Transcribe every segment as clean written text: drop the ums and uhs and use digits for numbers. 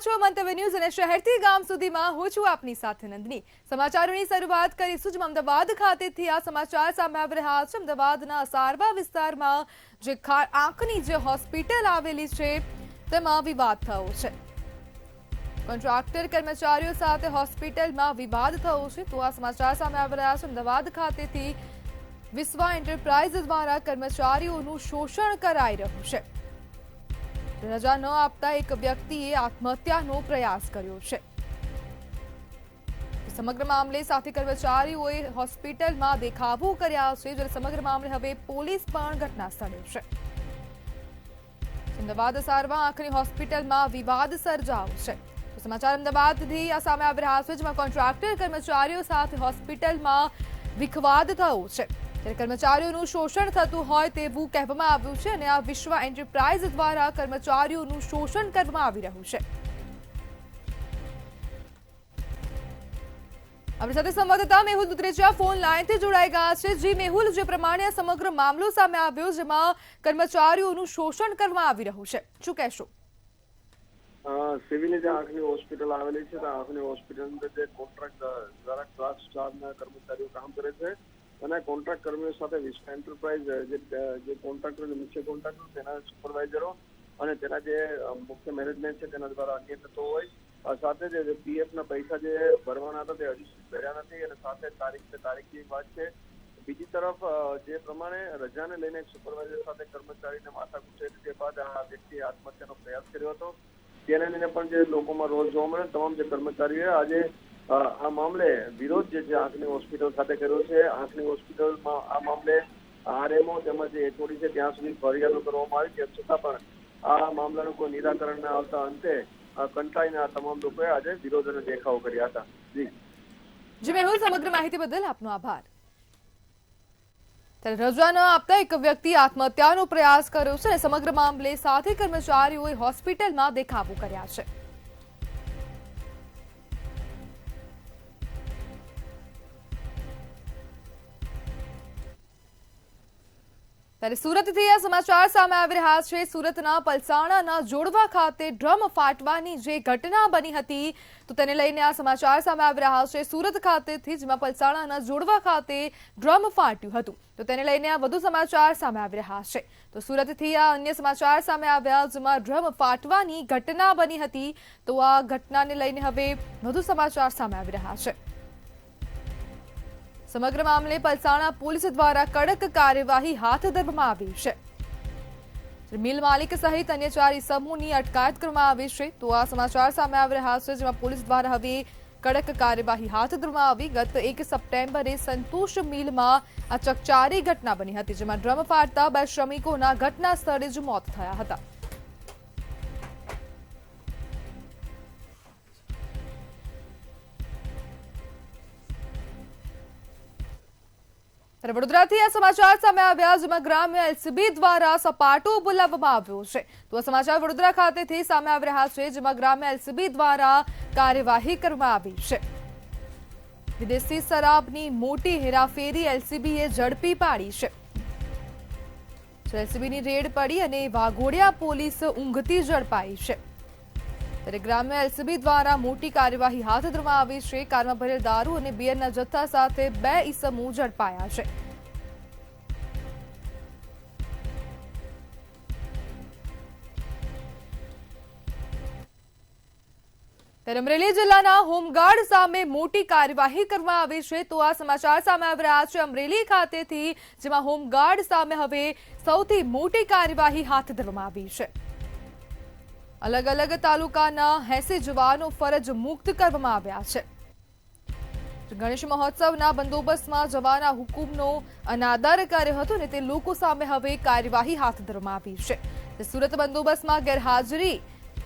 છો મંતવ્ય ન્યૂઝ અને શહેરથી ગામ સુધીમાં હું છું આપની સાથે નંદની। સમાચારોની શરૂઆત કરીશું જ અમદાવાદ ખાતેથી। આ સમાચાર સામે આવી રહ્યા છે। અમદાવાદના સારવા વિસ્તારમાં જે આંખની જે હોસ્પિટલ આવેલી છે તેમાં વિવાદ થયો છે। કોન્ટ્રાક્ટર કર્મચારીઓ સાથે હોસ્પિટલમાં વિવાદ થયો છે તો આ સમાચાર સામે આવી રહ્યા છે। અમદાવાદ ખાતેથી વિશ્વા એન્ટરપ્રાઇઝ દ્વારા કર્મચારીઓનું શોષણ કરાઈ રહ્યું છે। રજા ન આપતા એક વ્યક્તિએ આત્મહત્યાનો પ્રયાસ કર્યો છે। સમગ્ર મામલે સાથે કર્મચારીઓએ હોસ્પિટલમાં દેખાવો કર્યા છે જ્યારે સમગ્ર મામલે હવે પોલીસ પણ ઘટના સ્થળે છે। અમદાવાદ સારવા આંખની હોસ્પિટલમાં વિવાદ સર્જાયો છે। સમાચાર અમદાવાદથી આ સામે આવી રહ્યા છે જેમાં કોન્ટ્રાક્ટર કર્મચારીઓ સાથે હોસ્પિટલમાં વિખવાદ થયો છે। કર્મચારીઓનું શોષણ થતું હોય તેવું કહેવામાં આવ્યું છે અને આ વિશ્વા એન્ટરપ્રાઇઝ દ્વારા કર્મચારીઓનું શોષણ કરવામાં આવી રહ્યું છે। આપણી સાથે સંવાદદાતા મેહુલ દુધરેજા ફોન લાઈનથી જોડાઈ ગયા છે। જી મેહુલ, જે પ્રમાણે આ સમગ્ર મામલો સામે આવ્યો જેમાં કર્મચારીઓનું શોષણ કરવામાં આવી રહ્યું છે, શું કહેશો? સિવિલની જે આંખની હોસ્પિટલ આવેલી છે આંખની હોસ્પિટલ અંદર જે કોન્ટ્રાક્ટ દ્વારા ક્લાસ સ્ટાફના કર્મચારીઓ કામ કરે છે અને કોન્ટ્રાક્ટ કર્મીઓ સાથે વિશ્વ એન્ટરપ્રાઇઝ જે કોન્ટ્રાક્ટર મુખ્ય કોન્ટ્રાક્ટર તેના સુપરવાઇઝરો અને તેના જે મુખ્ય મેનેજમેન્ટ છે તેના દ્વારા અન્ય થતો હોય સાથે જે પીએફના પૈસા જે ભરવાના હતા તે હજુ સુધી ભર્યા નથી અને સાથે તારીખની વાત છે। બીજી તરફ જે પ્રમાણે રજાને લઈને સુપરવાઇઝર સાથે કર્મચારીને માથાકૂટ થઈ તે બાદ આ વ્યક્તિએ આત્મહત્યાનો પ્રયાસ કર્યો હતો। તેને લઈને પણ જે લોકોમાં રોષ જોવા મળે તમામ જે કર્મચારીઓએ આજે આ મામલે વિરોધ જે આંખની હોસ્પિટલ સાથે કર્યો છે। આંખની હોસ્પિટલમાં આ મામલે આરએમઓ તેમજ જે એચઓડી છે ત્યાં સુધી ફરિયાદો કરવામાં આવી તેમ છતાં પણ આ મામલાનું કોઈ નિરાકરણ ન આવતા અંતે કંટાળીને આ તમામ લોકોએ આજે વિરોધ અને દેખાવો કર્યા હતા। જી મેહુલ, સમગ્ર માહિતી બદલ આપનો આભાર। ત્યારે રજા ન આપતા એક વ્યક્તિ આત્મહત્યાનો પ્રયાસ કર્યો છે અને સમગ્ર મામલે સાથે કર્મચારીઓએ હોસ્પિટલમાં દેખાવો કર્યા છે। ત્યારે સુરતથી આ સમાચાર સામે આવી રહ્યા છે। સુરતના પલસાણાના જોડવા ખાતે ડ્રમ ફાટવાની જે ઘટના બની હતી તો તેને લઈને આ સમાચાર સામે આવી રહ્યા છે। સુરત ખાતેથી જેમાં પલસાણાના જોડવા ખાતે ડ્રમ ફાટ્યું હતું તો તેને લઈને આ વધુ સમાચાર સામે આવી રહ્યા છે। તો સુરતથી આ અન્ય સમાચાર સામે આવ્યા જેમાં ડ્રમ ફાટવાની ઘટના બની હતી તો આ ઘટનાને લઈને હવે વધુ સમાચાર સામે આવી રહ્યા છે। સમગ્ર મામલે પલસાણા પોલીસ દ્વારા કડક કાર્યવાહી હાથ ધરવામાં આવી છે। મિલ માલિક સહિત અન્ય 4 ઇસમોની અટકાયત કરવામાં આવી છે તો આ સમાચાર સામે આવી રહ્યા છે જેમાં પોલીસ દ્વારા હવે કડક કાર્યવાહી હાથ ધરવામાં આવી। ગત 1 સપ્ટેમ્બરે સંતોષ મિલમાં આ ચકચારી ઘટના બની હતી જેમાં ડ્રમ ફાટતા 2 શ્રમિકોના ઘટના સ્થળે જ મોત થયા હતા। વડોદરાથી આ સમાચાર સામે આવ્યા જેમાં ગ્રામ્ય એલસીબી દ્વારા સપાટો બોલાવવામાં આવ્યો છે તો આ સમાચાર વડોદરા ખાતેથી સામે આવી રહ્યા છે જેમાં ગ્રામ્ય એલસીબી દ્વારા કાર્યવાહી કરવામાં આવી છે। વિદેશી શરાબની મોટી હેરાફેરી એલસીબીએ ઝડપી પાડી છે। એલસીબીની રેડ પડી અને વાઘોડિયા પોલીસ ઊંઘતી ઝડપાઈ છે। ત્યારે ગ્રામ્ય એલસીબી દ્વારા મોટી કાર્યવાહી હાથ ધરવામાં આવી છે। કારમાં ભરેલ દારૂ અને બિયરના જથ્થા સાથે 2 ઇસમો ઝડપાયા છે। ત્યારે અમરેલી જિલ્લાના હોમગાર્ડ સામે મોટી કાર્યવાહી કરવામાં આવી છે તો આ સમાચાર સામે આવી રહ્યા છે અમરેલી ખાતેથી જેમાં હોમગાર્ડ સામે હવે સૌથી મોટી કાર્યવાહી હાથ ધરવામાં આવી છે। અલગ અલગ તાલુકાના 80 જવાનો ફરજ મુક્ત કરવામાં આવ્યા છે। ગણેશ મહોત્સવના બંદોબસ્તમાં જવાના હુકુમનો અનાદર કર્યો હતો અને તે લોકો સામે હવે કાર્યવાહી હાથ ધરવામાં આવી છે। સુરત બંદોબસ્તમાં ગેરહાજરી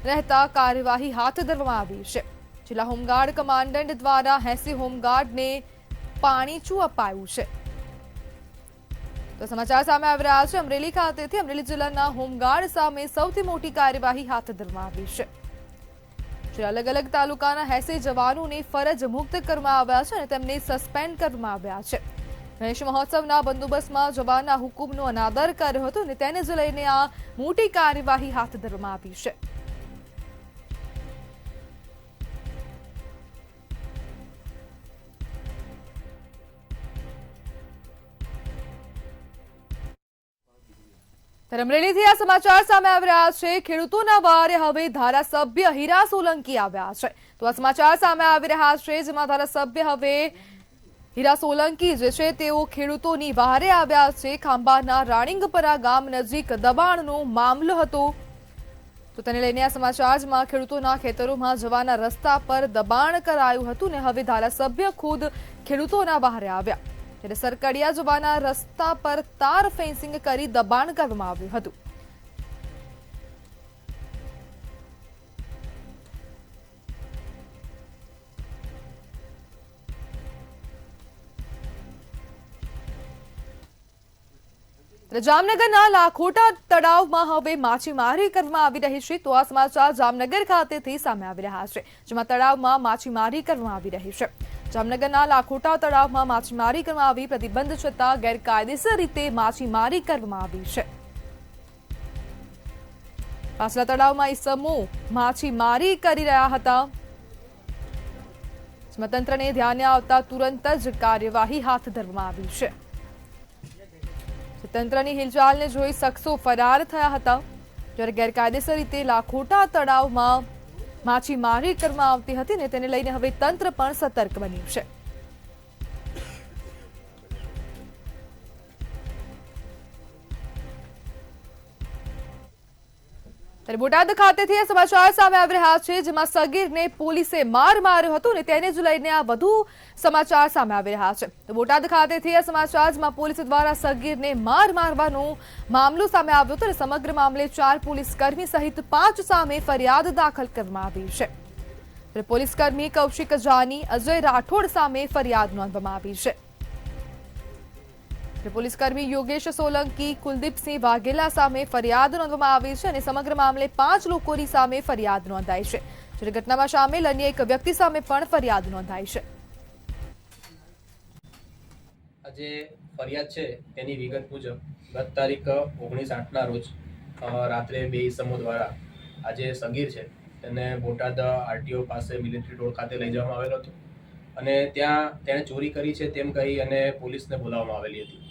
રહેતા કાર્યવાહી હાથ ધરવામાં આવી છે। જિલ્લા હોમગાર્ડ કમાન્ડન્ટ દ્વારા 80 હોમગાર્ડને પાણીચું અપાયું છે। તો સમાચાર સામે આવી રહ્યા છે અમરેલી ખાતેથી અમરેલી જિલ્લાના હોમગાર્ડ સામે સૌથી મોટી કાર્યવાહી હાથ ધરવામાં આવી છે। અલગ અલગ તાલુકાના 80 જવાનોને ફરજ મુક્ત કરવામાં આવ્યા છે અને તેમને સસ્પેન્ડ કરવામાં આવ્યા છે। ગણેશ મહોત્સવના બંદોબસ્તમાં જવાનના હુકુમનો અનાદર કર્યો હતો અને તેને જ લઈને આ મોટી કાર્યવાહી હાથ ધરવામાં આવી છે। અમરેલીથી આ સમાચાર સામે આવી રહ્યા છે। ખેડૂતોના વારે હવે ધારાસભ્ય હીરા સોલંકી આવ્યા છે। તો આ સમાચાર સામે આવી રહ્યા છે, જેમાં ધારાસભ્ય હવે હીરા સોલંકી જે છે તેઓ ખેડૂતોની વારે આવ્યા છે। ખાંભાના રાણીંગપરા ગામ નજીક દબાણનો મામલો હતો, તો તેને લઈને આ સમાચારમાં ખેડૂતોના ખેતરોમાં જવાના રસ્તા પર દબાણ કરાયું હતું ને હવે ધારાસભ્ય ખુદ ખેડૂતોના વારે આવ્યા, ત્યારે સરકડિયા જવાના રસ્તા પર તાર ફેન્સિંગ કરી દબાણ કરવામાં આવ્યું હતું। જામનગરના લાખોટા તળાવમાં હવે માછીમારી કરવામાં આવી રહી છે। તો આ સમાચાર જામનગર ખાતેથી સામે આવી રહ્યા છે, જેમાં તળાવમાં માછીમારી કરવામાં આવી રહી છે। જામનગરના લાખોટા તળાવમાં માછીમારી કરવામાં આવી, પ્રતિબંધ છતાં ગેરકાયદેસર રીતે માછીમારી કરવામાં આવી છે। પાછલા તળાવમાં ઈસમો માછીમારી કરી રહ્યા હતા, જેમાં તંત્રને ધ્યાને આવતા તુરંત જ કાર્યવાહી હાથ ધરવામાં આવી છે। તંત્રની હિલચાલને જોઈ શખ્સો ફરાર થયા હતા, જ્યારે ગેરકાયદેસર રીતે લાખોટા તળાવમાં માછીમારી કરવામાં આવતી હતી ને તેને લઈને હવે તંત્ર પણ સતર્ક બન્યું છે। ત્યારે બોટાદ ખાતેથી આ સમાચાર સામે આવી રહ્યા છે, જેમાં સગીરને પોલીસે માર માર્યો હતો ને તેને જ લઈને આ વધુ સમાચાર સામે આવી રહ્યા છે। તો બોટાદ ખાતેથી આ સમાચાર, જેમાં પોલીસ દ્વારા સગીરને માર મારવાનો મામલો સામે આવ્યો હતો અને સમગ્ર મામલે 4 પોલીસકર્મી સહિત 5 સામે ફરિયાદ દાખલ કરવામાં આવી છે। ત્યારે પોલીસકર્મી કૌશિક જાની, અજય રાઠોડ સામે ફરિયાદ નોંધવામાં આવી છે। પોલીસકર્મી યોગેશ સોલંકી, કુલદીપસિંહ વાઘેલા સામે ફરિયાદ નોંધવામાં આવી છે અને સમગ્ર મામલે 5 લોકોની સામે ફરિયાદ નોંધાઈ છે, જ્યારે ઘટનામાં સામેલ અન્ય એક વ્યક્તિ સામે પણ ફરિયાદ નોંધાઈ છે। આજે ફરિયાદ છે તેની વિગત મુજબ ગત તારીખ 19/8ના રોજ રાત્રે 2 ઈસમો દ્વારા આજે સગીર છે તેને બોટાદ આરટીઓ પાસે મિલિટરી રોડ ખાતે લઈ જવામાં આવેલો હતો અને ત્યાં તેણે ચોરી કરી છે તેમ કહી અને પોલીસને બોલાવવામાં આવેલી હતી,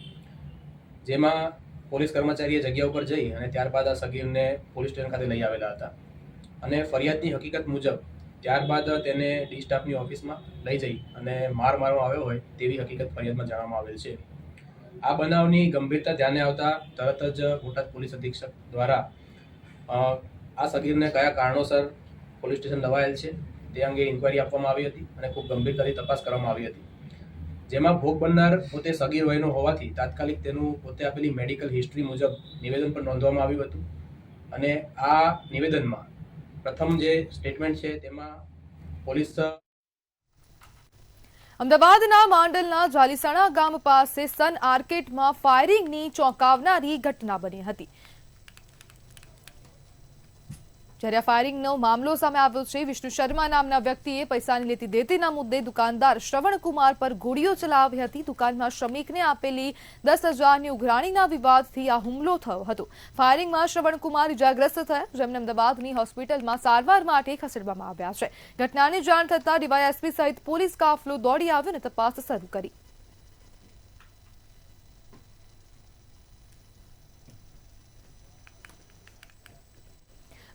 જેમાં પોલીસ કર્મચારીએ જગ્યા ઉપર જઈ અને ત્યારબાદ આ સગીરને પોલીસ સ્ટેશન ખાતે લઈ આવેલા હતા અને ફરિયાદની હકીકત મુજબ ત્યારબાદ તેને ડી સ્ટાફની ઓફિસમાં લઈ જઈ અને મારવામાં આવ્યો હોય તેવી હકીકત ફરિયાદમાં જણાવવામાં આવેલ છે। આ બનાવની ગંભીરતા ધ્યાને આવતા તરત જ બોટાદ પોલીસ અધિક્ષક દ્વારા આ સગીરને કયા કારણોસર પોલીસ સ્ટેશન લવાયેલ છે તે અંગે ઇન્કવાયરી આપવામાં આવી હતી અને ખૂબ ગંભીરતાથી તપાસ કરવામાં આવી હતી, જેમાં ભોગ બનનાર પોતે સગીર વયનો હોવાથી તાત્કાલિક તેનું પોતે આપેલી મેડિકલ હિસ્ટ્રી મુજબ નિવેદન પણ નોંધવામાં આવ્યું હતું અને આ નિવેદનમાં પ્રથમ જે સ્ટેટમેન્ટ છે તેમાં પોલીસ અમદાવાદના માંડલના જાલીસણા ગામ પાસે સન આર્કેડમાં ફાયરિંગની ચોંકાવનારી ઘટના બની હતી, જ્યારે આ ફાયરિંગનો મામલો સામે આવ્યો છે। વિષ્ણુ શર્મા નામના વ્યક્તિએ પૈસાની લેતી દેતીના મુદ્દે દુકાનદાર શ્રવણકુમાર પર ગોળીઓ ચલાવી હતી। દુકાનમાં શ્રમિકને આપેલી 10,000ની ઉઘરાણીના વિવાદથી આ હુમલો થયો હતો। ફાયરિંગમાં શ્રવણકુમાર ઇજાગ્રસ્ત થયા, જેમને અમદાવાદની હોસ્પિટલમાં સારવાર માટે ખસેડવામાં આવ્યા છે। ઘટનાની જાણ થતાં ડીવાયએસપી સહિત પોલીસ કાફલો દોડી આવ્યો અને તપાસ શરૂ કરી।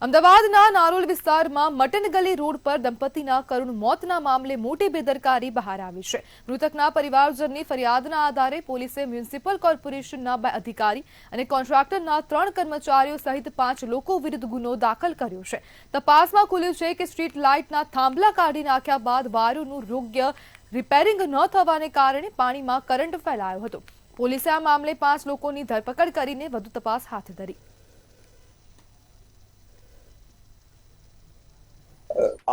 અમદાવાદના નારોલ વિસ્તારમાં મટન ગલી રોડ પર દંપતીના કરુણ મોતના મામલે મોટી બેદરકારી બહાર આવી છે। મૃતકના પરિવારજનની ફરિયાદના આધારે પોલીસે મ્યુનિસિપલ કોર્પોરેશનના 2 અધિકારી અને કોન્ટ્રાક્ટરના 3 કર્મચારીઓ સહિત 5 લોકો વિરુદ્ધ ગુનો દાખલ કર્યો છે। તપાસમાં ખુલ્યું છે કે સ્ટ્રીટ લાઇટના થાંભલા કાઢી નાખ્યા બાદ વાયરોનું યોગ્ય રિપેરિંગ ન થવાને કારણે પાણીમાં કરંટ ફેલાયો હતો। પોલીસે આ મામલે 5 લોકોની ધરપકડ કરીને વધુ તપાસ હાથ ધરી।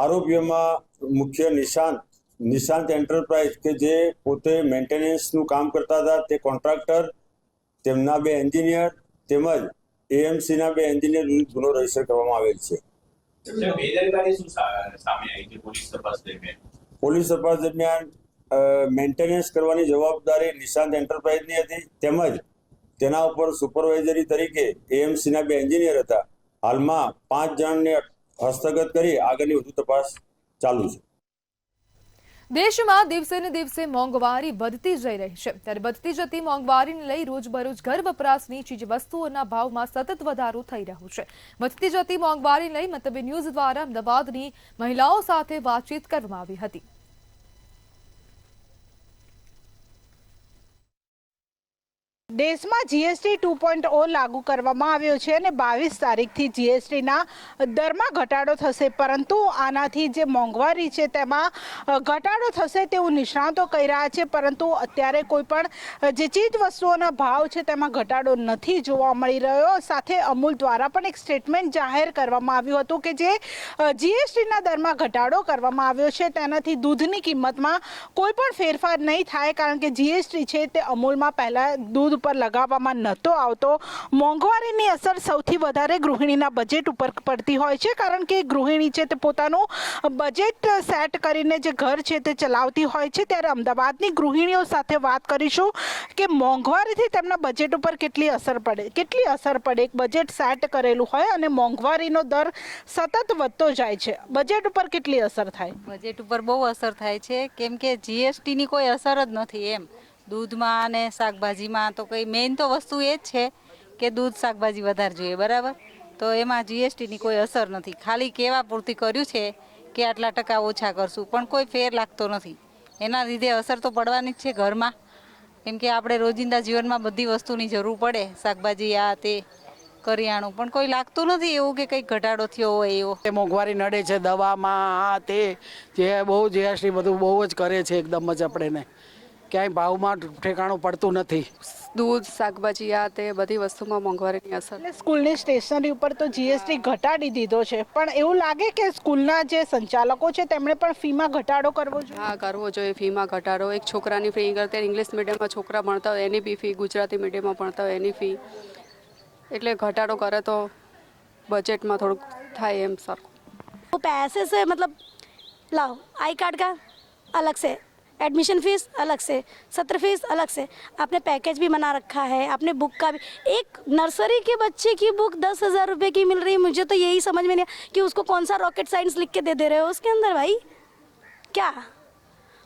આરોપીઓમાં મુખ્ય નિશાંત એન્ટરપ્રાઇઝ કે જે પોતે મેન્ટેનન્સનું કામ કરતા હતા, તે કોન્ટ્રાક્ટર, તેમના 2 એન્જિનિયર તેમજ એએમસીના 2 એન્જિનિયર વિરુદ્ધ ગુનો રજીસ્ટર કરવામાં આવેલ છે। પોલીસ તપાસ દરમિયાન મેન્ટેનન્સ કરવાની જવાબદારી નિશાંત એન્ટરપ્રાઇઝની હતી તેમજ તેના ઉપર સુપરવાઇઝરી તરીકે એએમસીના 2 એન્જિનિયર હતા। હાલમાં 5 જણને હસ્તગત કરી આગળની વધુ તપાસ ચાલુ છે। દેશમાં દિવસે ને દિવસે મોંઘવારી વધતી જઈ રહી છે ત્યારે વધતી જતી મોંઘવારીને લઈ રોજબરોજ ઘર વપરાશની ચીજવસ્તુઓના ભાવમાં સતત વધારો થઈ રહ્યો છે। વધતી જતી મોંઘવારીને લઈ મંતવ્ય ન્યૂઝ દ્વારા અમદાવાદની મહિલાઓ સાથે વાતચીત કરવામાં આવી હતી। દેશમાં જીએસટી 2.0 લાગુ કરવામાં આવ્યો છે અને 22 તારીખથી જીએસટીના દરમાં ઘટાડો થશે, પરંતુ આનાથી જે મોંઘવારી છે તેમાં ઘટાડો થશે તેવું નિષ્ણાતો કહી રહ્યા છે, પરંતુ અત્યારે કોઈ પણ જે ચીજ વસ્તુઓના ભાવ છે તેમાં ઘટાડો નથી જોવા મળી રહ્યો। સાથે અમૂલ દ્વારા પણ એક સ્ટેટમેન્ટ જાહેર કરવામાં આવ્યું હતું કે જે જીએસટીના દરમાં ઘટાડો કરવામાં આવ્યો છે તેનાથી દૂધની કિંમતમાં કોઈ પણ ફેરફાર નહીં થાય, કારણ કે જીએસટી છે તે અમૂલમાં પહેલાં દૂધ ઉપર લગાવવામાં નહોતો આવતો। મોંઘવારીની અસર સૌથી વધારે ગૃહિણીના બજેટ ઉપર પડતી હોય છે, કારણ કે ગૃહિણી છે તે પોતાનું બજેટ સેટ કરીને જે ઘર છે તે ચલાવતી હોય છે। ત્યારે અમદાવાદની ગૃહિણીઓ સાથે વાત કરીશું કે મોંઘવારીથી તેમના બજેટ ઉપર કેટલી અસર પડે। એક બજેટ સેટ કરેલું હોય અને મોંઘવારીનો દર સતત વધતો જાય છે, બજેટ ઉપર કેટલી અસર થાય? બજેટ ઉપર બહુ અસર થાય છે, કેમ કે જીએસટીની કોઈ અસર જ નથી। એમ દૂધમાં અને શાકભાજીમાં તો કંઈ મેઇન તો વસ્તુ એ જ છે કે દૂધ શાકભાજી વધારે જોઈએ, બરાબર? તો એમાં જીએસટીની કોઈ અસર નથી, ખાલી કહેવા પૂરતી કર્યું છે કે આટલા ટકા ઓછા કરશું, પણ કોઈ ફેર લાગતો નથી। એના લીધે અસર તો પડવાની જ છે ઘરમાં, કેમ કે આપણે રોજિંદા જીવનમાં બધી વસ્તુની જરૂર પડે, શાકભાજી આ તે કરિયાણું, પણ કોઈ લાગતું નથી એવું કે કંઈક ઘટાડો થયો હોય એવો। મોંઘવારી નડે છે દવામાં, આ તે જે બહુ જીએસટી બધું બહુ જ કરે છે, એકદમ જ આપણને ક્યાંય ભાવમાં ઠેકાણું પડતું નથી। દૂધ શાકભાજી આ તે બધી વસ્તુમાં મોંઘવારીની અસર। એટલે સ્કૂલની સ્ટેશનરી ઉપર તો જીએસટી ઘટાડી દીધો છે, પણ એવું લાગે કે સ્કૂલના જે સંચાલકો છે તેમણે પણ ફીમાં ઘટાડો કરવો જોઈએ? હા, કરવો જોઈએ ફીમાં ઘટાડો। એક છોકરાની ફી કરતા ઇંગ્લિશ મીડિયમમાં છોકરા ભણતા હોય એની બી ફી, ગુજરાતી મીડિયમમાં ભણતા હોય એની ફી, એટલે ઘટાડો કરે તો બજેટમાં થોડુંક થાય એમ સરખું। पैसे से मतलब लाओ, आई कार्ड का अलग से, एडमिशन फीस अलग से, सत्र फीस अलग से, आपने पैकेज भी बना रखा है, आपने बुक का भी। एक नर्सरी के बच्चे की बुक 10,000 रुपये की मिल रही है। मुझे तो यही समझ में नहीं कि उसको कौन सा रॉकेट साइंस लिख के दे रहे हो उसके अंदर भाई, क्या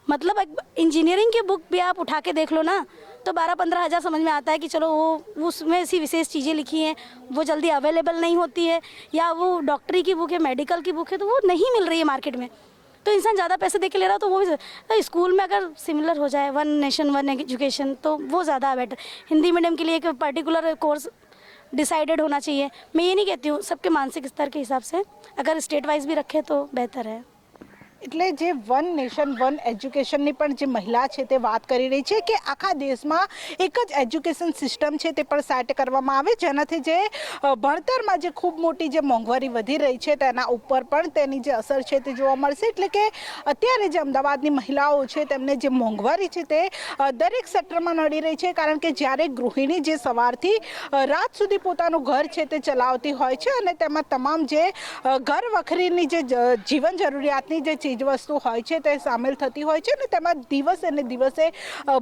मतलब? इंजीनियरिंग की बुक भी आप उठा के देख लो ना, तो 12-15 हज़ार समझ में आता है कि चलो वो उसमें ऐसी विशेष चीज़ें लिखी हैं, वो जल्दी अवेलेबल नहीं होती है, या वो डॉक्टरी की बुक है, मेडिकल की बुक है, तो वो नहीं मिल रही है मार्केट में, तो इंसान ज़्यादा पैसे दे के ले रहा हो तो वो भी स्कूल में अगर सिमिलर हो जाए, वन नेशन वन एजुकेशन, तो वो ज़्यादा बेटर। हिंदी मीडियम के लिए एक पर्टिकुलर कोर्स डिसाइडेड होना चाहिए। मैं ये नहीं कहती हूँ, सबके मानसिक स्तर के हिसाब से अगर स्टेट वाइज भी रखे तो बेहतर है। એટલે જે વન નેશન વન એજ્યુકેશનની પણ જે મહિલા છે તે વાત કરી રહી છે કે આખા દેશમાં એક જ એજ્યુકેશન સિસ્ટમ છે તે પણ સેટ કરવામાં આવે, જેનાથી જે ભણતરમાં જે ખૂબ મોટી જે મોંઘવારી વધી રહી છે તેના ઉપર પણ તેની જે અસર છે તે જોવા મળશે। એટલે કે અત્યારે જે અમદાવાદની મહિલાઓ છે તેમને જે મોંઘવારી છે તે દરેક સેક્ટરમાં નડી રહી છે, કારણ કે જ્યારે ગૃહિણી જે સવારથી રાત સુધી પોતાનું ઘર છે તે ચલાવતી હોય છે અને તેમાં તમામ જે ઘર વખરીની જે જીવન જરૂરિયાતની જે વસ્તુ હોય છે તે સામેલ થતી હોય છે અને તેમાં દિવસે ને દિવસે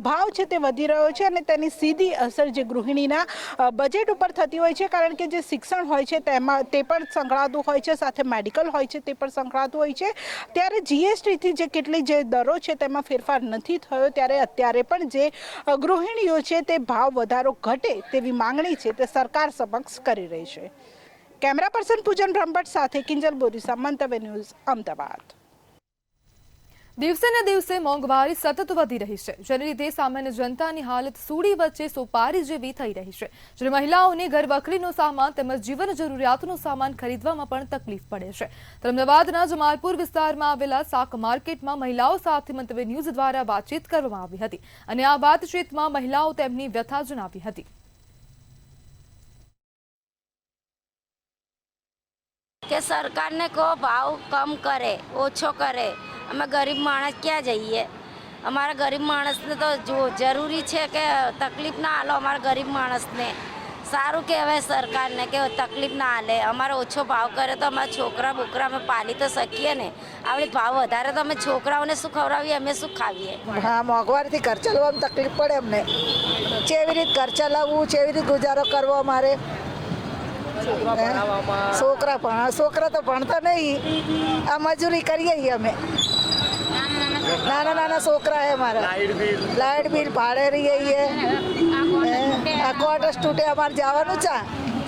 ભાવ છે તે વધી રહ્યો છે અને તેની સીધી અસર જે ગૃહિણીના બજેટ ઉપર થતી હોય છે, કારણ કે જે શિક્ષણ હોય છે તેમાં તે પણ સંકળાતું હોય છે, સાથે મેડિકલ હોય છે તે પણ સંકળાતું હોય છે। ત્યારે જીએસટીથી જે કેટલી જે દરો છે તેમાં ફેરફાર નથી થયો, ત્યારે અત્યારે પણ જે ગૃહિણીઓ છે તે ભાવ વધારો ઘટે તેવી માંગણી છે તે સરકાર સમક્ષ કરી રહી છે। કેમેરા પર્સન પૂજન બ્રહ્મભટ્ટ સાથે કિંજલ બોરીસા, મંતવ્ય ન્યૂઝ, અમદાવાદ। દિવસે ને દિવસે મોંઘવારી સતત વધી રહી છે, જેને લીધે સામાન્ય જનતાની હાલત સૂડી વચ્ચે સોપારી જેવી થઈ રહી છે, જ્યારે મહિલાઓને ઘર વખરીનો સામાન તેમજ જીવન જરૂરિયાતનો સામાન ખરીદવામાં પણ તકલીફ પડે છે। તો અમદાવાદના જમાલપુર વિસ્તારમાં આવેલા શાક માર્કેટમાં મહિલાઓ સાથે મંતવ્ય ન્યૂઝ દ્વારા વાતચીત કરવામાં આવી હતી અને આ વાતચીતમાં મહિલાઓ તેમની વ્યથા જણાવી હતી। કે સરકારને કહો ભાવ કમ કરે, ઓછો કરે, અમે ગરીબ માણસ ક્યાં જઈએ? અમારા ગરીબ માણસને તો જો જરૂરી છે કે તકલીફ ના આલો, અમારા ગરીબ માણસને સારું કહેવાય સરકારને કે તકલીફ ના આલે, અમારે ઓછો ભાવ કરે તો અમારા છોકરા બોકરા અમે પાલી તો શકીએ ને। આપણે ભાવ વધારે તો અમે છોકરાઓને શું ખવડાવીએ, અમે શું ખાવીએ? હા, મોંઘવારીથી ઘર ચલાવવામાં તકલીફ પડે અમને, કેવી રીતે ઘર ચલાવવું, કેવી રીતે ગુજારો કરવો અમારે? છોકરા તો ભણતા નહીં, આ મજૂરી કરીએ અમે। નાના નાના છોકરા હે મારા લાઇટ બિલ ભાડે રહીએ આ ક્વાર્ટર્સ તૂટે અમારે જવાનું છે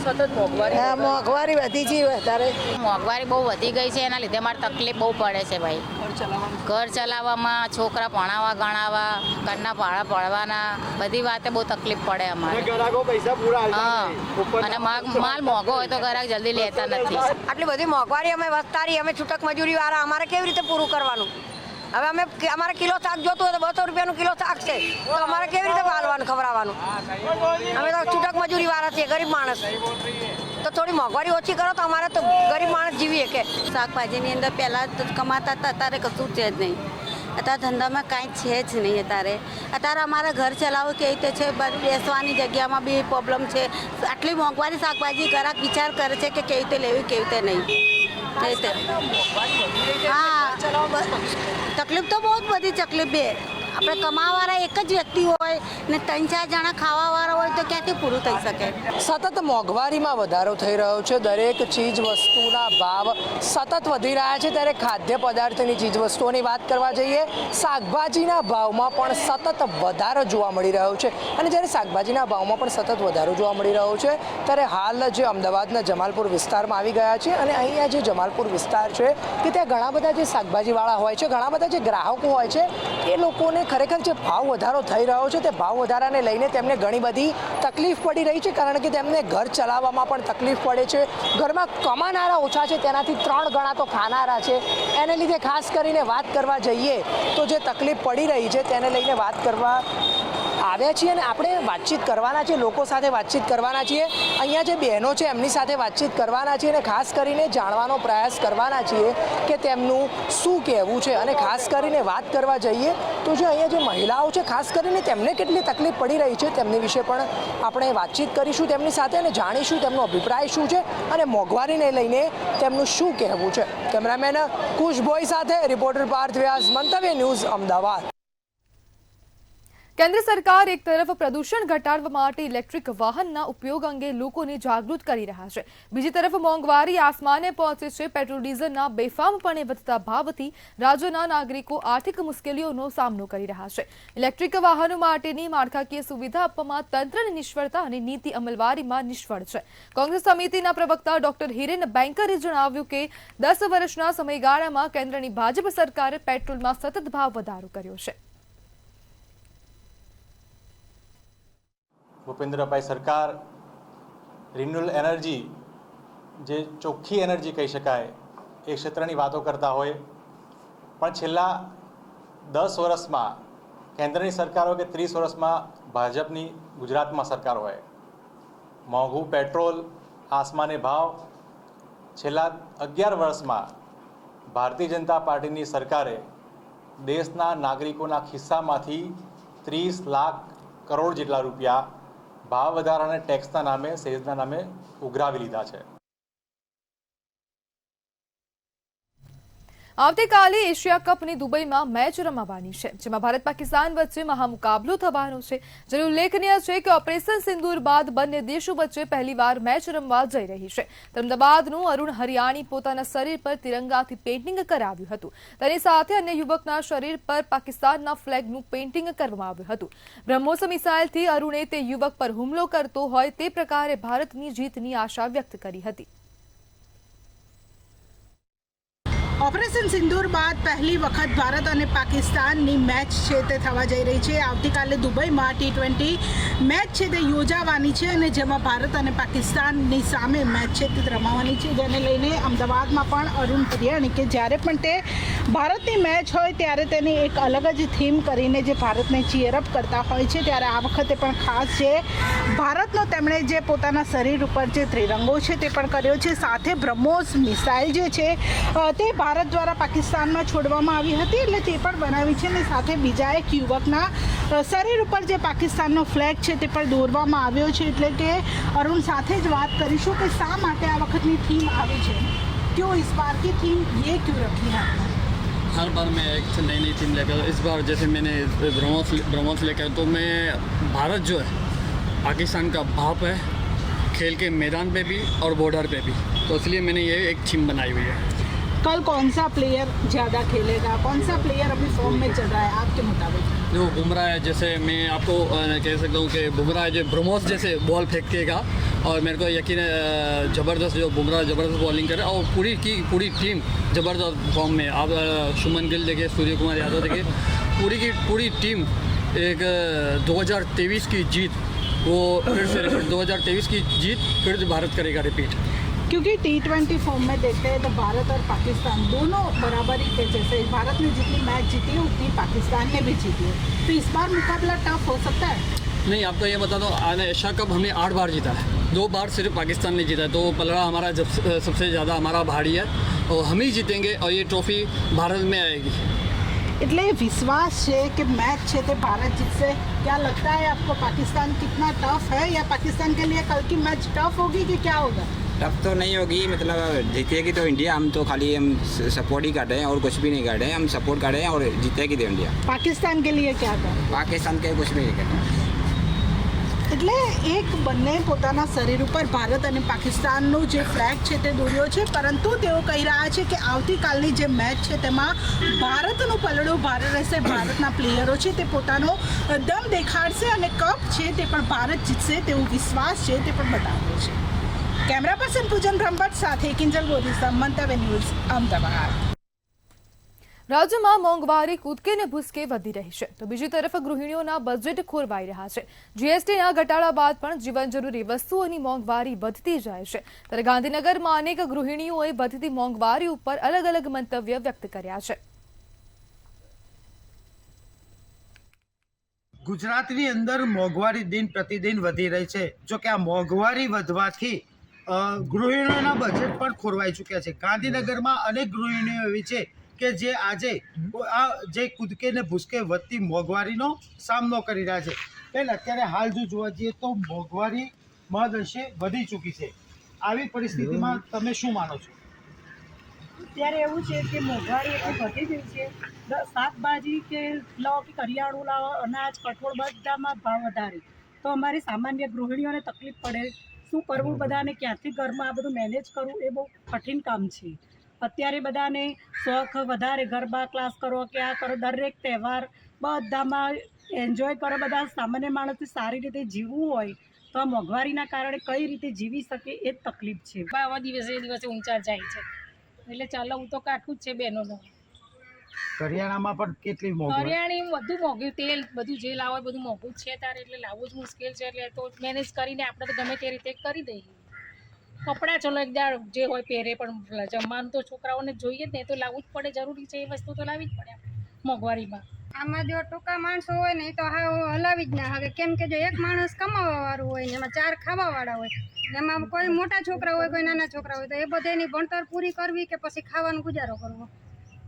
સતત મોંઘવારી મોંઘવારી વધી છે વધારે મોંઘવારી બહુ વધી ગઈ છે એના લીધે મારે તકલીફ બહુ પડે છે ભાઈ ઘર ચલાવવામાં છોકરા ભણાવવા ગણાવવા ઘરના ભાડા પડવાના બધી વાતે બહુ તકલીફ પડે અમારે હા અને માલ મોંઘો હોય તો ગ્રાહક જલ્દી લેતા નથી આટલી બધી મોંઘવારી અમે વસ્તારી અમે છૂટક મજૂરી વાળા અમારે કેવી રીતે પૂરું કરવાનું હવે અમારે કિલો શાક જોતું હોય તો 200 રૂપિયાનું કિલો શાક છે તો અમારે કેવી રીતે પાલવાનું ખવડાવવાનું અમે તો છૂટક મજૂરી વાળા છીએ ગરીબ માણસ તો થોડી મોંઘવારી ઓછી કરો તો અમારે તો ગરીબ માણસ જીવીએ કે શાકભાજીની અંદર પહેલાં કમાતા હતા અત્યારે કશું છે જ નહીં અત્યારે ધંધામાં કાંઈ છે જ નહીં અત્યારે અમારા ઘર ચલાવવું કેવી રીતે છે બેસવાની જગ્યામાં બી પ્રોબ્લેમ છે આટલી મોંઘવારી શાકભાજી ગ્રાહક વિચાર કરે છે કે કેવી રીતે લેવી કેવી રીતે નહીં હા તકલીફ તો બહુ જ બધી તકલીફ બે આપણે કમાવાવાળા એક જ વ્યક્તિ હોય ને 3-4 જણા ખાવાવાળા હોય તો ક્યાંથી પૂરું થઈ શકે સતત મોંઘવારીમાં વધારો થઈ રહ્યો છે દરેક ચીજ વસ્તુના ભાવ સતત વધી રહ્યા છે ત્યારે ખાદ્ય પદાર્થની ચીજ વસ્તુઓની વાત કરવા જઈએ શાકભાજીના ભાવમાં પણ સતત વધારો જોવા મળી રહ્યો છે અને જ્યારે શાકભાજીના ભાવમાં પણ સતત વધારો જોવા મળી રહ્યો છે ત્યારે હાલ જે અમદાવાદના જમાલપુર વિસ્તારમાં આવી ગયા છે અને અહીંયા જે જમાલપુર વિસ્તાર છે કે ત્યાં ઘણા બધા જે શાકભાજીવાળા હોય છે ઘણા બધા જે ગ્રાહકો હોય છે એ લોકોને ખરેખર જે ભાવ વધારો થઈ રહ્યો છે તે ભાવ વધારાને લઈને તેમને ઘણી બધી તકલીફ પડી રહી છે કારણ કે તેમને ઘર ચલાવવામાં પણ તકલીફ પડે છે ઘરમાં કમાનારા ઓછા છે તેનાથી 3 ગણા તો ખાનારા છે એને લીધે ખાસ કરીને વાત કરવા જઈએ તો જે તકલીફ પડી રહી છે તેને લઈને વાત કરવા આવ્યા છીએ અને આપણે વાતચીત કરવાના છીએ લોકો સાથે વાતચીત કરવાના છીએ અહીંયા જે બહેનો છે એમની સાથે વાતચીત કરવાના છીએ અને ખાસ કરીને જાણવાનો પ્રયાસ કરવાના છીએ કે તેમનું શું કહેવું છે અને ખાસ કરીને વાત કરવા જઈએ તો જે અહીંયા જે મહિલાઓ છે ખાસ કરીને તેમને કેટલી તકલીફ પડી રહી છે તેમની વિશે પણ આપણે વાતચીત કરીશું તેમની સાથે અને જાણીશું તેમનો અભિપ્રાય શું છે અને મોંઘવારીને લઈને તેમનું શું કહેવું છે કેમેરામેન કુશભોઈ સાથે રિપોર્ટર પાર્થ વ્યાસ મંતવ્ય ન્યૂઝ અમદાવાદ કેન્દ્ર સરકાર એક તરફ પ્રદૂષણ ઘટાડવા માટે ઇલેક્ટ્રિક વાહનના ઉપયોગ અંગે લોકોને જાગૃત કરી રહ્યા છે બીજી તરફ મોંઘવારી આસમાને પહોંચે છે પેટ્રોલ ડીઝલના બેફામપણે વધતા ભાવથી રાજ્યના નાગરિકો આર્થિક મુશ્કેલીઓનો સામનો કરી રહ્યા છે ઇલેક્ટ્રિક વાહનો માટેની માળખાકીય સુવિધા આપવામાં તંત્રની નિષ્ફળતા અને નીતિ અમલવારીમાં નિષ્ફળ છે કોંગ્રેસ સમિતિના પ્રવક્તા ડોક્ટર હિરેન બેંકરે જણાવ્યું કે 10 વર્ષના સમયગાળામાં કેન્દ્રની ભાજપ સરકારે પેટ્રોલમાં સતત ભાવ વધારો કર્યો છે ભૂપેન્દ્રભાઈ સરકાર રિન્યુઅલ એનર્જી જે ચોખ્ખી એનર્જી કહી શકાય એ ક્ષેત્રની વાતો કરતા હોય પણ છેલ્લા 10 વર્ષમાં કેન્દ્રની સરકાર હોય કે 30 વર્ષમાં ભાજપની ગુજરાતમાં સરકાર હોય મોંઘું પેટ્રોલ આસમાને ભાવ છેલ્લા 11 વર્ષમાં ભારતીય જનતા પાર્ટીની સરકારે દેશના નાગરિકોના ખિસ્સામાંથી 30 લાખ કરોડ જેટલા રૂપિયા ભાવ વધારાને ટેક્સના નામે સેઝના નામે ઉઘરાવી લીધા છે આવતીકાલે એશિયા કપની દુબઈમાં મેચ રમાવાની છે જેમાં ભારત પાકિસ્તાન વચ્ચે મહામુકાબલો થવાનો છે જેનું ઉલ્લેખનીય છે કે ઓપરેશન સિંદૂર બાદ બંને દેશો વચ્ચે પહેલીવાર મેચ રમવા જઈ રહી છે અમદાવાદનું અરુણ હરિયાણી પોતાના શરીર પર તિરંગાથી પેઇન્ટિંગ કરાવ્યું હતું તેની સાથે અન્ય યુવકના શરીર પર પાકિસ્તાનના ફ્લેગનું પેઇન્ટિંગ કરવામાં આવ્યું હતું બ્રહ્મોસ મિસાઇલથી અરુણે તે યુવક પર હુમલો કરતો હોય તે પ્રકારે ભારતની જીતની આશા વ્યક્ત કરી હતી ઓપરેશન સિંદૂર બાદ પહેલી વખત ભારત અને પાકિસ્તાનની મેચ છે તે થવા જઈ રહી છે આવતીકાલે દુબઈમાં T20 મેચ છે તે યોજાવાની છે અને જેમાં ભારત અને પાકિસ્તાનની સામે મેચ છે તે રમાવાની છે જેને લઈને અમદાવાદમાં પણ અરુણ હરિયાણી કે જ્યારે પણ તે ભારતની મેચ હોય ત્યારે તેની એક અલગ જ થીમ કરીને જે ભારતને ચીયરઅપ કરતા હોય છે ત્યારે આ વખતે પણ ખાસ છે ભારતનો તેમણે જે પોતાના શરીર ઉપર જે ત્રિરંગો છે તે પણ કર્યો છે સાથે બ્રહ્મોસ મિસાઇલ જે છે તે ભારત દ્વારા પાકિસ્તાનમાં છોડવામાં આવી હતી એટલે તે પણ બનાવી છે અને સાથે બીજા એક યુવકના શરીર ઉપર જે પાકિસ્તાનનો ફ્લેગ છે તે પણ દોરવામાં આવ્યો છે એટલે કે અરુણ સાથે જ વાત કરીશું કે શા માટે આ વખતની થીમ આવી છે क्यों इस बार की थीम ये क्यों रखी है हर बार मैं एक नई नई थीम लेकर इस बार जैसे मैंने ब्रह्मोस लेकर तो मैं भारत जो है पाकिस्तान का बाप है खेल के मैदान पे भी और बॉर्डर पे भी तो इसलिए मैंने ये एक थीम बनाई हुई है कल कौन सा प्लेयर ज़्यादा खेलेगा, कौन सा प्लेयर अभी फॉर्म में चल रहा है आपके मुताबिक? जो बुमराह है, जैसे मैं आपको कह सकता हूँ कि बुमराह जो ब्रह्मोस जैसे बॉल फेंकेगा और मेरे को यकीन है ज़बरदस्त जो बुमराह ज़बरदस्त बॉलिंग करे और पूरी टीम ज़बरदस्त फॉर्म में। आप शुभमन गिल देखिए, सूर्य कुमार यादव देखिए, पूरी टीम एक 2023 की जीत, वो फिर से 2023 की जीत फिर से भारत करेगा रिपीट। क्योंकि T20 फॉर्म में देखते हैं तो भारत और पाकिस्तान दोनों बराबरी के जैसे भारत ने जितनी मैच जीती है उतनी पाकिस्तान ने भी जीती है, तो इस बार मुकाबला टफ हो सकता है। नहीं, आपको ये बता दो, एशिया कप हमने 8 बार जीता है, 2 बार सिर्फ पाकिस्तान ने जीता है, तो पलड़ा हमारा सबसे ज़्यादा हमारा भारी है और हम ही जीतेंगे और ये ट्रॉफी भारत में आएगी। એટલે વિશ્વાસ છે કે मैच છે તે भारत जीतसे। क्या लगता है आपको पाकिस्तान कितना टफ है, या पाकिस्तान के लिए कल की मैच टफ होगी कि क्या होगा? टफ तो नहीं होगी, मतलब जीतेगी तो इंडिया। हम तो खाली हम सपोर्ट ही कर रहे हैं और कुछ भी नहीं कर रहे हैं, हम सपोर्ट कर रहे हैं और जीतेगी तो इंडिया। पाकिस्तान के लिए क्या था? पाकिस्तान के कुछ भी नहीं कर रहे। એટલે એક બંને પોતાના શરીર ઉપર ભારત અને પાકિસ્તાનનો જે ફ્લેગ છે તે દોર્યો છે, પરંતુ તેઓ કહી રહ્યા છે કે આવતીકાલની જે મેચ છે તેમાં ભારતનું પલડું ભારે રહેશે, ભારતના પ્લેયરો છે તે પોતાનો દમ દેખાડશે અને કપ છે તે પણ ભારત જીતશે તેવો વિશ્વાસ છે તે પણ બતાવ્યો છે। કેમેરા પર્સન પૂજન બ્રહ્મભટ્ટ સાથે કિંજલ ગોરી, મંતવ્ય ન્યૂઝ, અમદાવાદ। રાજ્યમાં મોંઘવારી કૂદકે ને ભૂસકે વધી રહી છે, તો બીજી તરફ ગૃહિણીઓના બજેટ ખોરવાઈ રહ્યા છે। જીએસટીના ઘટાડા બાદ પણ જીવન જરૂરી વસ્તુઓની મોંઘવારી વધતી જાય છે, ત્યારે ગાંધીનગરમાં અનેક ગૃહિણીઓએ વધતી મોંઘવારી ઉપર અલગ અલગ મંતવ્ય વ્યક્ત કર્યા છે। ગુજરાતની અંદર મોંઘવારી દિન પ્રતિદિન વધી રહી છે। જો કે આ મોંઘવારી વધવાથી ગૃહિણીઓના બજેટ પણ ખોરવાઈ ચૂક્યા છે। ગાંધીનગરમાં અનેક ગૃહિણીઓ એવી છે કે જે આજે આ જે કૂદકે ને ભૂસકે વધતી મોંઘવારીનો સામનો કરી રહ્યા છે। બેન, અત્યારે હાલ જો જોવા જઈએ તો મોંઘવારી મહદઅંશે વધી ચૂકી છે, આવી પરિસ્થિતિમાં તમે શું માનો છો? અત્યારે એવું છે કે મોંઘવારી એટલી વધી ગઈ છે, શાકભાજી કે લાવો કે કરિયાણું લાવો, અનાજ કઠોળ બધામાં ભાવ વધારે, તો અમારી સામાન્ય ગૃહિણીઓને તકલીફ પડે, શું કરવું, બધાને ક્યાંથી ઘરમાં આ બધું મેનેજ કરવું એ બહુ કઠિન કામ છે। અત્યારે બધાને શોખ વધારે, ગરબા ક્લાસ કરો કે આ કરો, દરેક તહેવાર બધામાં એન્જોય કરો, બધા સામાન્ય માણસથી સારી રીતે જીવવું હોય તો આ મોંઘવારીના કારણે કઈ રીતે જીવી શકે એ જ તકલીફ છે। ભાવ દિવસે ઊંચા જાય છે, એટલે ચલાવવું તો કાઠું જ છે બહેનોનો। કરિયાણામાં પણ કેટલી મોંઘવારી, કરિયાણી બધું મોંઘું, તેલ બધું જે લાવો બધું મોંઘું જ છે તારે, એટલે લાવવું જ મુશ્કેલ છે, એટલે તો મેનેજ કરીને આપણે તો ગમે તે રીતે કરી દઈએ। કપડાં ચલો એકદમ જે હોય પહેરે, પણ જમવાનું તો છોકરાઓને જોઈએ જ ને, તો લાવવું જ પડે, જરૂરી છે, એ વસ્તુ તો લાવવી જ પડે મોંઘવારીમાં। આમાં જો ટૂંકા માણસો હોય ને એ તો હલાવી જ ના હવે, કેમ કે જો એક માણસ કમાવાવાળું હોય ને એમાં 4 ખાવાવાળા હોય, એમાં કોઈ મોટા છોકરા હોય કોઈ નાના છોકરા હોય, તો એ બધાની ભણતર પૂરી કરવી કે પછી ખાવાનું ગુજારો કરવો,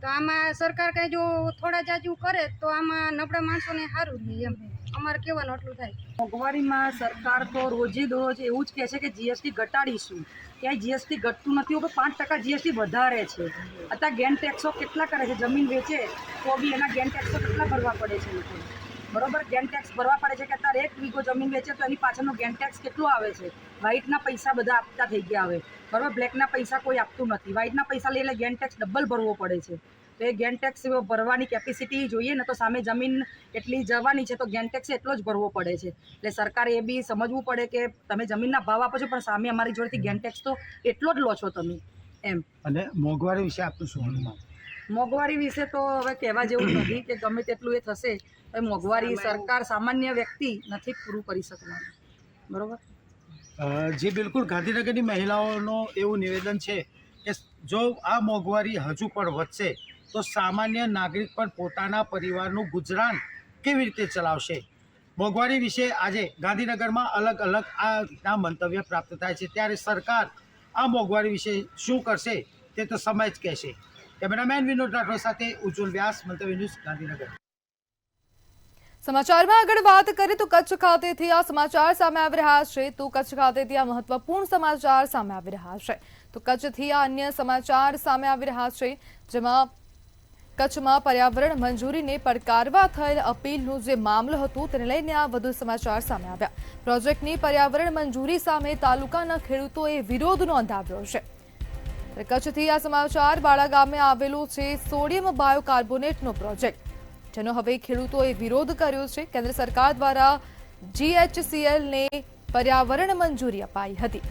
તો આમાં સરકાર કંઈ જો થોડા જાજુ કરે તો આમાં નબળા માણસોને સારું રહે, એમ અમારે કહેવાનું એટલું થાય। મોંઘવારીમાં સરકાર તો રોજે દરરોજ એવું જ કહે છે કે જીએસટી ઘટાડીશું, ક્યાંય જીએસટી ઘટતું નથી, ઉપર 5% જીએસટી વધારે છે। અત્યારે ગેન ટેક્સો કેટલા કરે છે, જમીન વેચે તો બી એના ગેન ટેક્સો કેટલા ભરવા પડે છે લોકોને, બરોબર, ગેન ટેક્સ ભરવા પડે છે કે અત્યારે 1 વીઘો જમીન વેચે તો એની પાછળનો ગેન ટેક્સ કેટલો આવે છે। વ્હાઇટના પૈસા બધા આપતા થઈ ગયા હવે, બરોબર, બ્લેકના પૈસા કોઈ આપતું નથી, વ્હાઇટના પૈસા લઈ એટલે ગેન ટેક્સ ડબલ ભરવો પડે છે, તો એ ગેન ટેક્સ ભરવાની કેપેસિટી જોઈએ ને, તો સામે જમીન એટલી જવાની છે તો ગેન ટેક્સ એટલો જ ભરવો પડે છે। એટલે સરકારે એ બી સમજવું પડે કે તમે જમીનના ભાવ આપો છો પણ સામે અમારી જોડેથી ગેન ટેક્સ તો એટલો જ લો છો તમે, એમ। અને મોંઘવારી વિશે આપનું શું અનુમાન? મોંઘવારી વિશે તો હવે કહેવા જેવું નથી કે ગમે તેટલું એ થશે, તો મોંઘવારી સરકાર સામાન્ય વ્યક્તિ નથી પૂરું કરી શકવાનું, બરોબર। જી બિલકુલ, ગાંધીનગરની મહિલાઓનું એવું નિવેદન છે કે જો આ મોંઘવારી હજુ પણ વધશે તો સામાન્ય નાગરિક પણ પોતાના પરિવારનું ગુજરાન કેવી રીતે ચલાવશે। મોંઘવારી વિશે આજે ગાંધીનગરમાં અલગ અલગ આ મંતવ્ય પ્રાપ્ત થાય છે, ત્યારે સરકાર આ મોંઘવારી વિશે શું કરશે તે તો સમય જ કહેશે। કેમેરામેન વિનોદ રાઠોડ સાથે ઉજ્જવલ વ્યાસ, મંતવ્ય ન્યૂઝ, ગાંધીનગર। સમાચારમાં આગળ વાત કરીએ તો કચ્છ ખાતેથી આ સમાચાર સામે આવી રહ્યા છે, તો કચ્છ ખાતેથી આ મહત્વપૂર્ણ સમાચાર સામે આવી રહ્યા છે, તો કચ્છથી આ અન્ય સમાચાર સામે આવી રહ્યા છે, જેમાં કચ્છમાં પર્યાવરણ મંજૂરીને પડકારવા થયેલ અપીલનો જે મામલો હતો તેને લઈને આ વધુ સમાચાર સામે આવ્યા। પ્રોજેક્ટની પર્યાવરણ મંજૂરી સામે તાલુકાના ખેડૂતોએ વિરોધ નોંધાવ્યો છે, કચ્છથી આ સમાચાર બાળા ગામે આવેલો છે સોડિયમ બાયોકાર્બોનેટનો પ્રોજેક્ટ, જેનો હવે ખેડૂતોએ વિરોધ કર્યો છે. કેન્દ્ર સરકાર દ્વારા GHCLને પર્યાવરણ મંજૂરી અપાઈ હતી.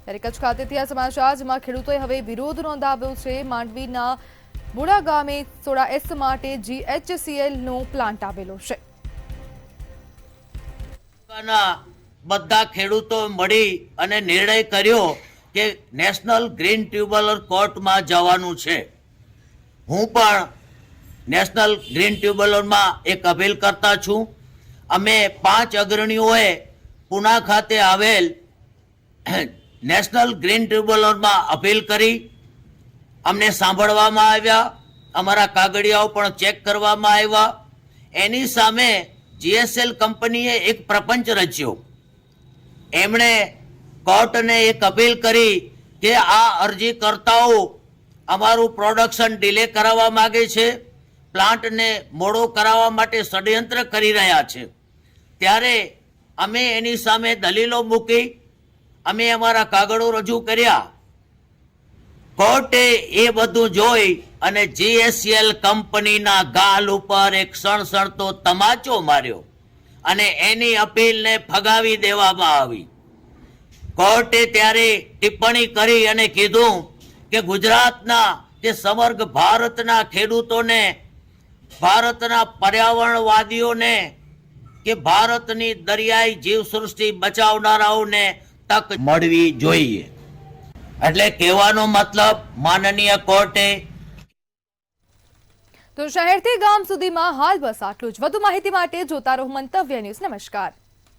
ત્યારે કચ્છ ખાતેથી આ સમાચાર, જેમાં ખેડૂતોએ હવે વિરોધ નોંધાવ્યો છે. માંડવીના બુડા ગામે સોડા એસ માટે GHCLનો પ્લાન્ટ આવેલો છે. બધા ખેડૂતો મળી અને નિર્ણય કર્યો કે નેશનલ ગ્રીન ટ્રિબ્યુનલ કોર્ટમાં જવાનું છે. હું પણ નેશનલ ગ્રીન ટ્રિબ્યુનલમાં એક અપીલ કરતા છું. અમે 5 અગ્રણીઓએ પુના ખાતે આવેલ નેશનલ ગ્રીન ટ્રિબ્યુનલમાં અપીલ કરી. અમને સાંભળવામાં આવ્યા, અમારા કાગળિયાઓ પણ ચેક કરવામાં આવ્યા. એની સામે GSL કંપનીએ એક પ્રપંચ રચ્યો. એમણે કોર્ટને એક અપીલ કરી કે આ અરજીકર્તાઓ અમારું પ્રોડક્શન ડિલે કરાવવા માંગે છે, પ્લાન્ટને મોડો કરાવવા માટે ષડયંત્ર કરી રહ્યા છે. ત્યારે અમે એની સામે દલીલો મૂકી, અમે અમારા કાગળો રજૂ કર્યા. કોર્ટે એ બધું જોઈ અને GSL કંપનીના ગાલ ઉપર એક સણસણતો તમાચો માર્યો અને એની અપીલને ફગાવી દેવામાં આવી. કોર્ટે ત્યારે ટિપ્પણી કરી અને કીધું કે ગુજરાતના કે સમગ્ર ભારતના ખેડૂતોને, ભારતના પર્યાવરણવાદીઓને કે ભારતની દરિયાઈ જીવસૃષ્ટિ બચાવનારાઓને તક મળવી જોઈએ. એટલે કહેવાનો મતલબ માનનીય કોર્ટે. તો શહેરથી ગામ સુધીમાં હાલ બસ આટલું જ. વધુ માહિતી માટે જોતા રહો મંતવ્ય ન્યૂઝ. નમસ્કાર.